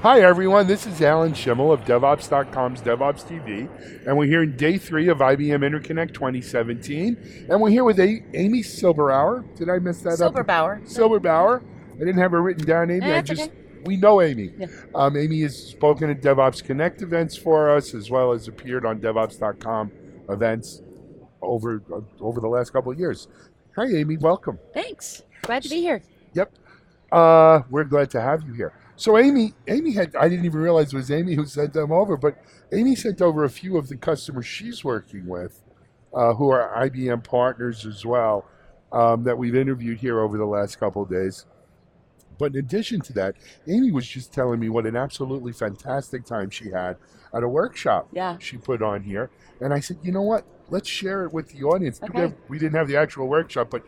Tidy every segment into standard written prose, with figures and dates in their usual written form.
Hi everyone, this is Alan Schimmel of DevOps.com's DevOps TV, and we're here in day 3 of IBM InterConnect 2017, and we're here with Amy Silberbauer. Did I mess that up? Silberbauer. I didn't have her written down, Amy. Okay. We know Amy. Yeah. Amy has spoken at DevOps Connect events for us, as well as appeared on DevOps.com events over the last couple of years. Hi Amy, welcome. Thanks. Glad to be here. Yep. We're glad to have you here. So Amy had, I didn't even realize it was Amy who sent them over, but Amy sent over a few of the customers she's working with, who are IBM partners as well, that we've interviewed here over the last couple of days. But in addition to that, Amy was just telling me what an absolutely fantastic time she had at a workshop she put on here. And I said, you know what? Let's share it with the audience. Okay. We didn't have the actual workshop, but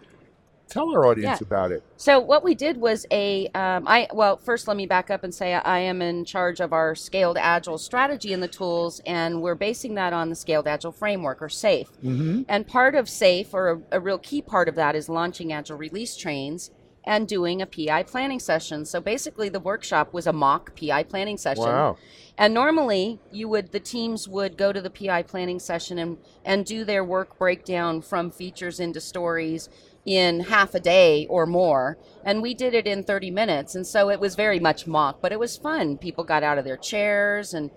tell our audience about it. So what we did was first let me back up and say I am in charge of our Scaled Agile strategy and the tools, and we're basing that on the Scaled Agile framework, or SAFe. Mm-hmm. And part of SAFe, or a real key part of that, is launching Agile release trains and doing a PI planning session. So basically the workshop was a mock PI planning session. Wow. And normally the teams would go to the PI planning session and do their work breakdown from features into stories in half a day or more, and we did it in 30 minutes, and so it was very much mock, but it was fun. People got out of their chairs, and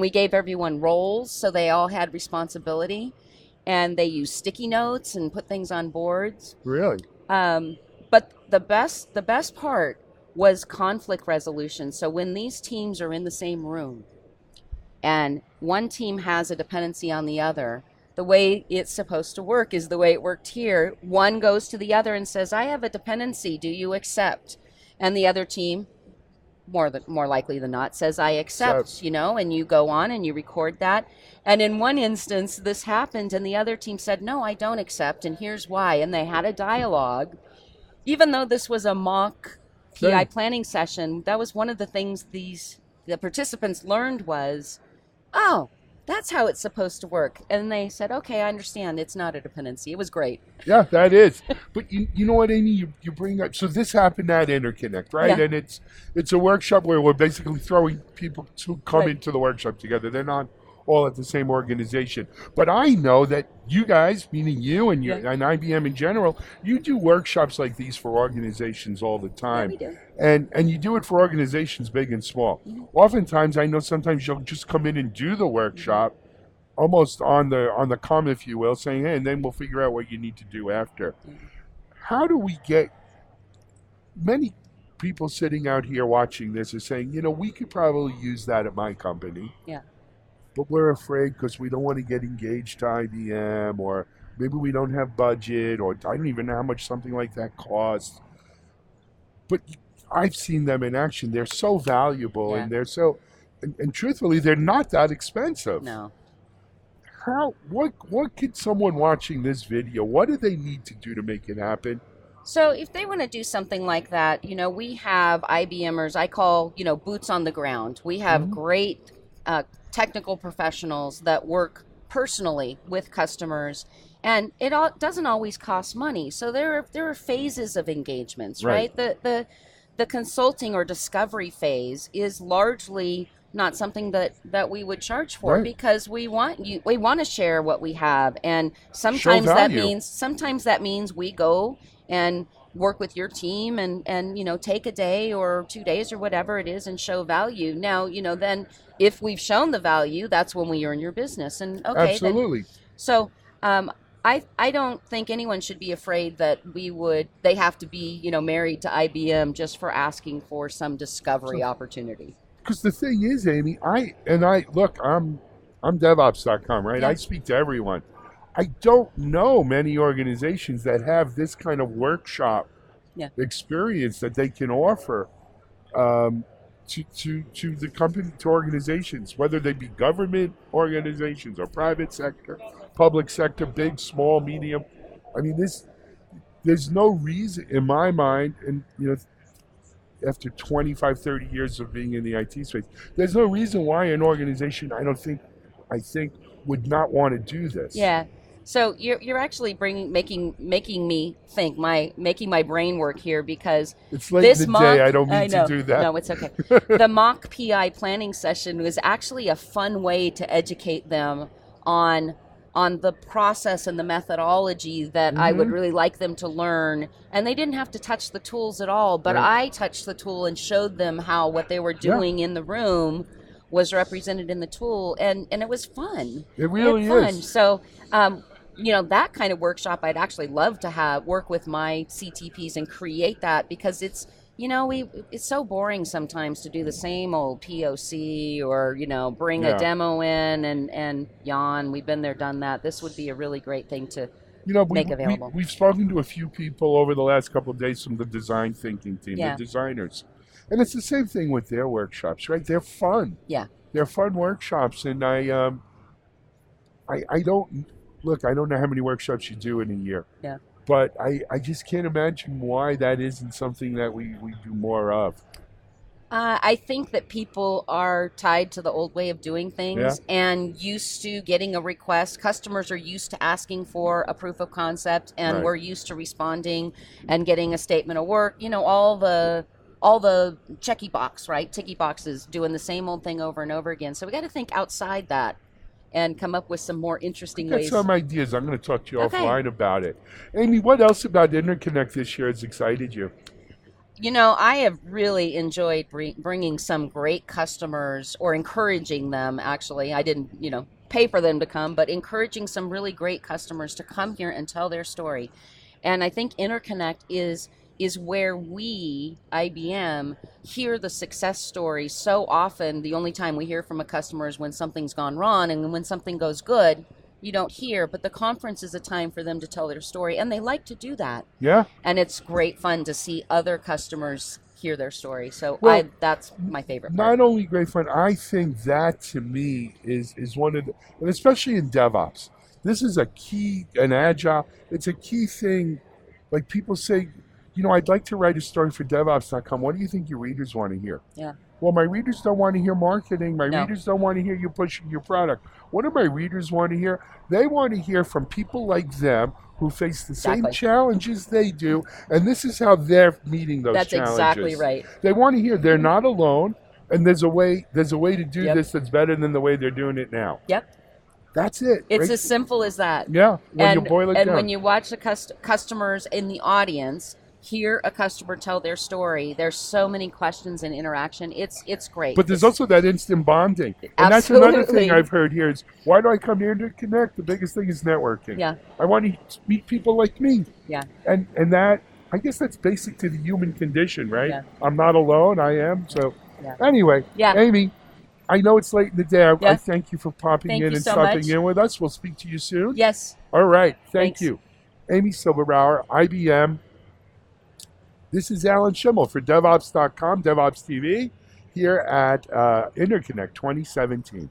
we gave everyone roles, so they all had responsibility, and they used sticky notes and put things on boards. Really? But the best part was conflict resolution. So when these teams are in the same room, and one team has a dependency on the other, the way it's supposed to work is the way it worked here. One goes to the other and says, I have a dependency, do you accept? And the other team, more likely than not, says, I accept, and you go on and you record that. And in one instance, this happened, and the other team said, no, I don't accept, and here's why. And they had a dialogue. Even though this was a mock PI planning session, that was one of the things the participants learned was, oh, that's how it's supposed to work. And they said, okay, I understand. It's not a dependency. It was great. Yeah, that is. But you know what, Amy, you bring up, so this happened at InterConnect, right? Yeah. And it's a workshop where we're basically throwing people to come into the workshop together. They're not all at the same organization. But I know that you guys, meaning you and and IBM in general, you do workshops like these for organizations all the time. Yeah, we do. And you do it for organizations big and small. Mm-hmm. Oftentimes, I know sometimes you'll just come in and do the workshop almost on the come, if you will, saying, hey, and then we'll figure out what you need to do after. Mm-hmm. How do we get many people sitting out here watching this are saying, we could probably use that at my company. Yeah. But we're afraid because we don't want to get engaged to IBM, or maybe we don't have budget, or I don't even know how much something like that costs. But I've seen them in action. They're so valuable, and they're so, and truthfully, they're not that expensive. No. What could someone watching this video, what do they need to do to make it happen? So if they want to do something like that, we have IBMers, I call, boots on the ground. We have great technical professionals that work personally with customers, and it doesn't always cost money. So there are phases of engagements, right? The consulting or discovery phase is largely not something that we would charge for, because we want to share what we have, and sometimes that means we go and work with your team and take a day or 2 days or whatever it is and show value. Now, then if we've shown the value, that's when we earn your business. And okay, absolutely. So I don't think anyone should be afraid that they have to be, married to IBM just for asking for some discovery opportunity. Because the thing is, Amy, I'm DevOps.com, right? Yeah. I speak to everyone. I don't know many organizations that have this kind of workshop experience that they can offer to the company, to organizations, whether they be government organizations or private sector, public sector, big, small, medium. I mean, there's no reason in my mind, and after 25, 30 years of being in the IT space, there's no reason why an organization, I think would not want to do this. Yeah. So you're actually making me think, making my brain work here, because It's late in this the day. mock I don't I mean to know, do that. no, it's okay. The mock PI planning session was actually a fun way to educate them on the process and the methodology that I would Hmm. really like them to learn. And they didn't have to touch the tools at all, but Right. I touched the tool and showed them how what they were Yeah, doing in the room was represented in the tool, and it was fun. it They had really fun. is. So that kind of workshop I'd actually love to have work with my CTPs and create that, because it's so boring sometimes to do the same old POC, or bring a Yeah. demo in and yawn. We've been there, done that. This would be a really great thing to You know, make available. we've spoken to a few people over the last couple of days from the design thinking team, the Yeah, designers, and it's the same thing with their workshops, right? They're fun. yeah. They're fun workshops, and I don't look. I don't know how many workshops you do in a year, Yeah. but I just can't imagine why that isn't something that we do more of. I think that people are tied to the old way of doing Yeah, things and used to getting a request. Customers are used to asking for a proof of concept, and right. we're used to responding and getting a statement of work. All the checky box, right? Ticky boxes, doing the same old thing over and over again. So we got to think outside that and come up with some more I interesting got ways. some ideas. I'm going to talk to you Okay. offline about it. Amy, what else about InterConnect this year has excited you? I have really enjoyed bringing some great customers, or encouraging them, actually. I didn't, pay for them to come, but encouraging some really great customers to come here and tell their story. And I think InterConnect is where we, IBM, hear the success stories. So often, the only time we hear from a customer is when something's gone wrong, and when something goes good, you don't hear. But the conference is a time for them to tell their story, and they like to do that. Yeah. And it's great fun to see other customers hear their story. So Well, that's my favorite part. not only great fun, I think that to me is one of the, and especially in DevOps, this is a key, an agile, it's a key thing. Like people say, I'd like to write a story for DevOps.com. What do you think your readers want to hear? Yeah. Well, my readers don't want to hear marketing. My No. readers don't want to hear you pushing your product. What do my readers want to hear? They want to hear from people like them who face the same Exactly. challenges they do, and this is how they're meeting those That's exactly challenges. right. They want to hear they're not alone, and there's a way to do Yep. this that's better than the way they're doing it now. Yep. That's it. It's Right? as simple as that. Yeah, when you And boil it and down. when you watch the customers in the audience hear a customer tell their story, there's so many questions and interaction. It's great. But there's also that instant bonding. And that's another Absolutely. thing I've heard here is, why do I come here to connect? The biggest thing is networking. Yeah. I want to meet people like me. Yeah. And that, I guess that's basic to the human condition, right? Yeah. I'm not alone, I am. So Yeah. anyway, Yeah. Amy, I know it's late in the day. I Yeah. thank you for popping Thank in you and so stopping much. in with us. We'll speak to you soon. Yes. All right. Thank Thanks. you. Amy Silberbauer, IBM. This is Alan Schimmel for DevOps.com, DevOps TV, here at InterConnect 2017.